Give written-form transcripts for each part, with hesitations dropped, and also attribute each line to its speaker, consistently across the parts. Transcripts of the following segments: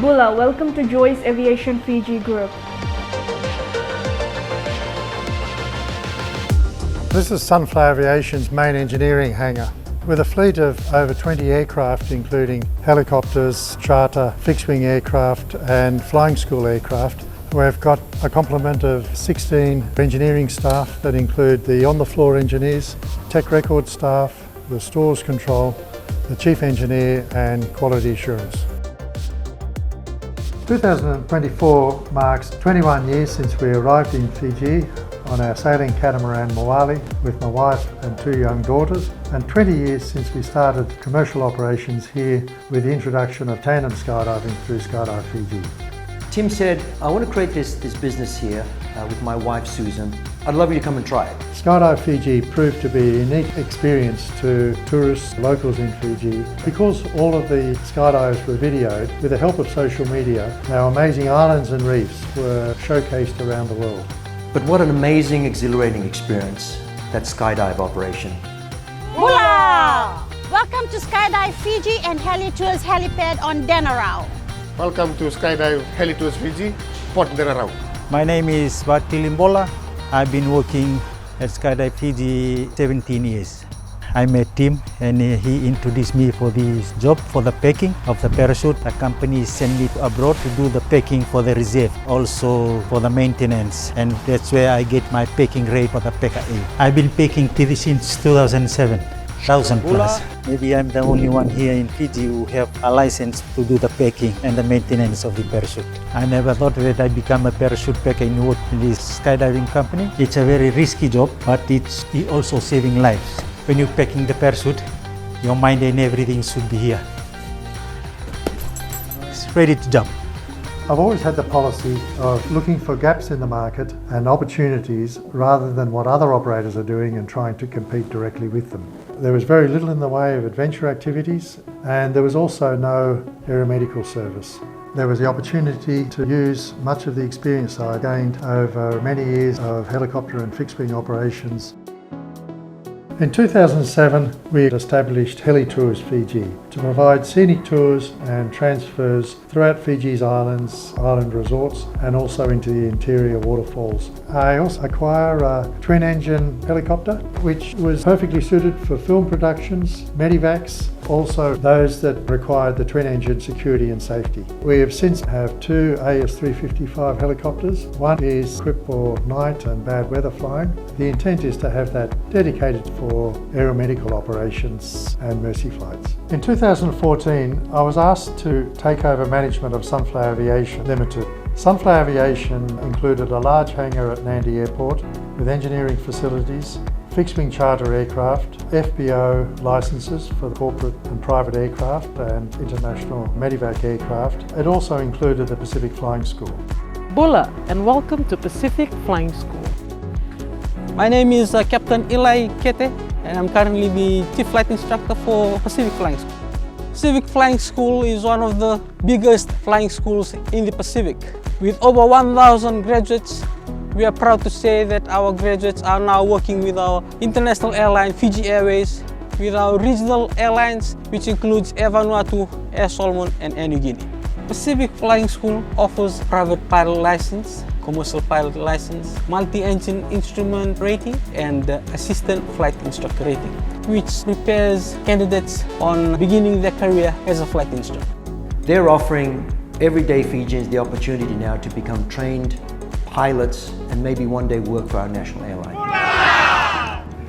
Speaker 1: Bula, welcome to Joyce Aviation Fiji Group.
Speaker 2: This is Sunflower Aviation's main engineering hangar. With a fleet of over 20 aircraft, including helicopters, charter, fixed-wing aircraft and flying school aircraft, we've got a complement of 16 engineering staff that include the on-the-floor engineers, tech record staff, the stores control, the chief engineer and quality assurance. 2024 marks 21 years since we arrived in Fiji on our sailing catamaran Moali with my wife and 2 young daughters, and 20 years since we started commercial operations here with the introduction of tandem skydiving through Skydive Fiji.
Speaker 3: Tim said, I want to create this business here with my wife Susan. I'd love you to come and try it.
Speaker 2: Skydive Fiji proved to be a unique experience to tourists, locals in Fiji. Because all of the skydives were videoed, with the help of social media, our amazing islands and reefs were showcased around the world.
Speaker 3: But what an amazing, exhilarating experience, that skydive operation.
Speaker 4: Bula! Welcome to Skydive Fiji and Heli-Tours Helipad on Denarau.
Speaker 5: Welcome to Skydive Heli-Tours Fiji, Port Denarau.
Speaker 6: My name is Limbola. I've been working at Skydive Fiji 17 years. I met Tim and he introduced me for this job for the packing of the parachute. The company sent me abroad to do the packing for the reserve, also for the maintenance, and that's where I get my packing rate for the Packer A. I've been packing TV since 2007. 1,000 plus. Maybe I'm the only one here in Fiji who have a license to do the packing and the maintenance of the parachute. I never thought that I'd become a parachute packer in this skydiving company. It's a very risky job, but it's also saving lives. When you're packing the parachute, your mind and everything should be here. It's ready to jump.
Speaker 2: I've always had the policy of looking for gaps in the market and opportunities rather than what other operators are doing and trying to compete directly with them. There was very little in the way of adventure activities, and there was also no aeromedical service. There was the opportunity to use much of the experience I gained over many years of helicopter and fixed-wing operations. In 2007, we established Heli-Tours Fiji to provide scenic tours and transfers throughout Fiji's islands, island resorts, and also into the interior waterfalls. I also acquired a twin-engine helicopter, which was perfectly suited for film productions, medivacs, also those that required the twin-engine security and safety. We have since have 2 AS355 helicopters. One is equipped for night and bad weather flying. The intent is to have that dedicated for aeromedical operations and mercy flights. In 2014, I was asked to take over management of Sunflower Aviation Ltd. Sunflower Aviation included a large hangar at Nandi Airport with engineering facilities, fixed-wing charter aircraft, FBO licences for corporate and private aircraft and international medivac aircraft. It also included the Pacific Flying School.
Speaker 7: Bula, and welcome to Pacific Flying School. My name is Captain Eli Kete, and I'm currently the Chief Flight Instructor for Pacific Flying School. Pacific Flying School is one of the biggest flying schools in the Pacific. With over 1,000 graduates, we are proud to say that our graduates are now working with our international airline Fiji Airways, with our regional airlines, which includes Air Vanuatu, Air Solomon and Air Niugini. Pacific Flying School offers private pilot license, commercial pilot license, multi-engine instrument rating and assistant flight instructor rating, which prepares candidates on beginning their career as a flight instructor.
Speaker 3: They're offering everyday Fijians the opportunity now to become trained pilots and maybe one day work for our national airline.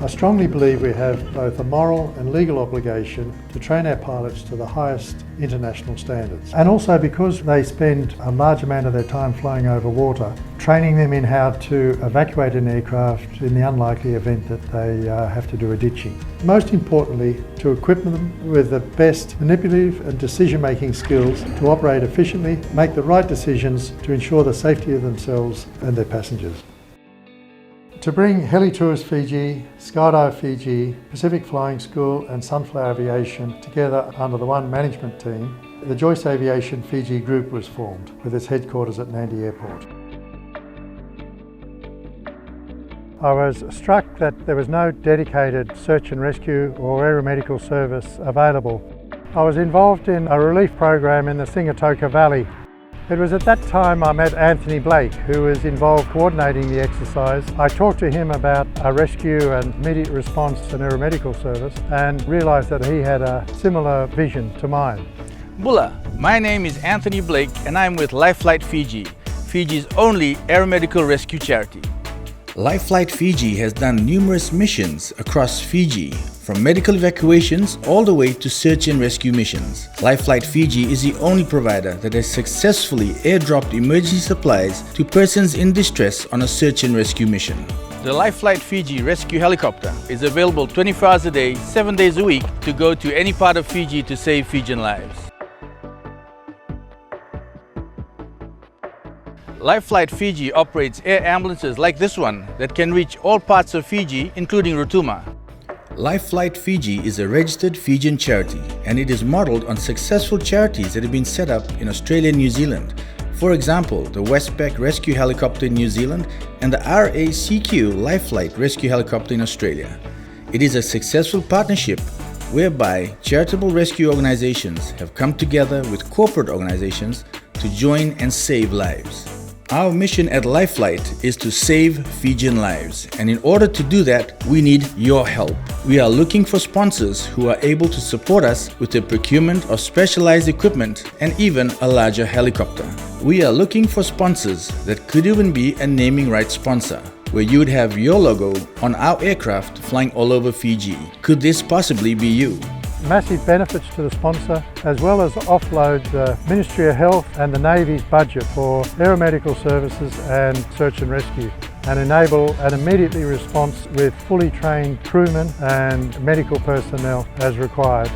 Speaker 2: I strongly believe we have both a moral and legal obligation to train our pilots to the highest international standards. And also because they spend a large amount of their time flying over water, training them in how to evacuate an aircraft in the unlikely event that they have to do a ditching. Most importantly, to equip them with the best manipulative and decision-making skills to operate efficiently, make the right decisions to ensure the safety of themselves and their passengers. To bring Heli-Tours Fiji, Skydive Fiji, Pacific Flying School and Sunflower Aviation together under the one management team, the Joyce Aviation Fiji Group was formed with its headquarters at Nandi Airport. I was struck that there was no dedicated search and rescue or aeromedical service available. I was involved in a relief program in the Singatoka Valley. It was at that time I met Anthony Blake, who was involved coordinating the exercise. I talked to him about a rescue and immediate response and aeromedical service and realised that he had a similar vision to mine.
Speaker 8: Bula, my name is Anthony Blake and I'm with LifeLight Fiji, Fiji's only aeromedical rescue charity.
Speaker 9: LifeLight Fiji has done numerous missions across Fiji, from medical evacuations all the way to search and rescue missions. LifeLight Fiji is the only provider that has successfully airdropped emergency supplies to persons in distress on a search and rescue mission.
Speaker 8: The LifeLight Fiji rescue helicopter is available 24 hours a day, 7 days a week to go to any part of Fiji to save Fijian lives. LifeLight Fiji operates air ambulances like this one that can reach all parts of Fiji, including Rotuma.
Speaker 9: LifeLight Fiji is a registered Fijian charity and it is modelled on successful charities that have been set up in Australia and New Zealand. For example, the Westpac Rescue Helicopter in New Zealand and the RACQ LifeLight Rescue Helicopter in Australia. It is a successful partnership whereby charitable rescue organisations have come together with corporate organisations to join and save lives. Our mission at LifeLight is to save Fijian lives, and in order to do that, we need your help. We are looking for sponsors who are able to support us with the procurement of specialized equipment and even a larger helicopter. We are looking for sponsors that could even be a naming rights sponsor, where you would have your logo on our aircraft flying all over Fiji. Could this possibly be you?
Speaker 2: Massive benefits to the sponsor, as well as offload the Ministry of Health and the Navy's budget for aeromedical services and search and rescue, and enable an immediate response with fully trained crewmen and medical personnel as required.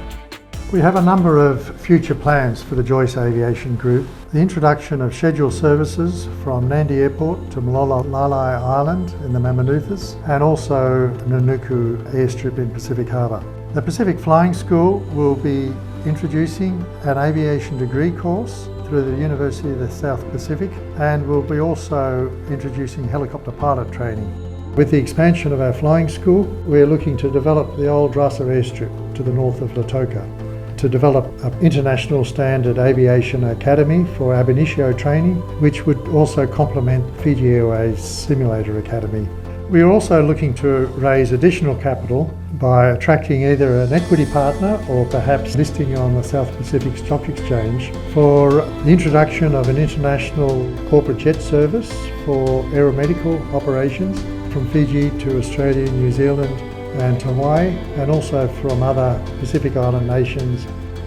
Speaker 2: We have a number of future plans for the Joyce Aviation Group. The introduction of scheduled services from Nandi Airport to Molollalai Island in the Mamanuthas, and also Nunuku Airstrip in Pacific Harbour. The Pacific Flying School will be introducing an aviation degree course through the University of the South Pacific, and will be also introducing helicopter pilot training. With the expansion of our flying school, we are looking to develop the old Rasa Airstrip to the north of Lautoka, to develop an international standard aviation academy for ab initio training, which would also complement Fiji Airways Simulator Academy. We are also looking to raise additional capital by attracting either an equity partner or perhaps listing on the South Pacific Stock Exchange for the introduction of an international corporate jet service for aeromedical operations from Fiji to Australia, New Zealand and to Hawaii, and also from other Pacific Island nations.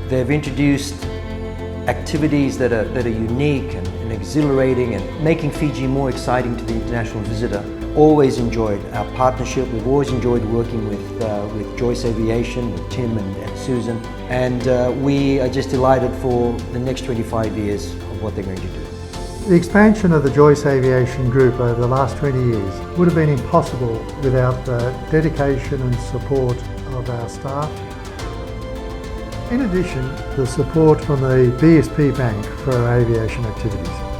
Speaker 3: They've introduced activities that are unique and exhilarating and making Fiji more exciting to the international visitor. Always enjoyed our partnership. We've always enjoyed working with Joyce Aviation, with Tim and Susan, and we are just delighted for the next 25 years of what they're going to do.
Speaker 2: The expansion of the Joyce Aviation Group over the last 20 years would have been impossible without the dedication and support of our staff. In addition, the support from the BSP Bank for our aviation activities.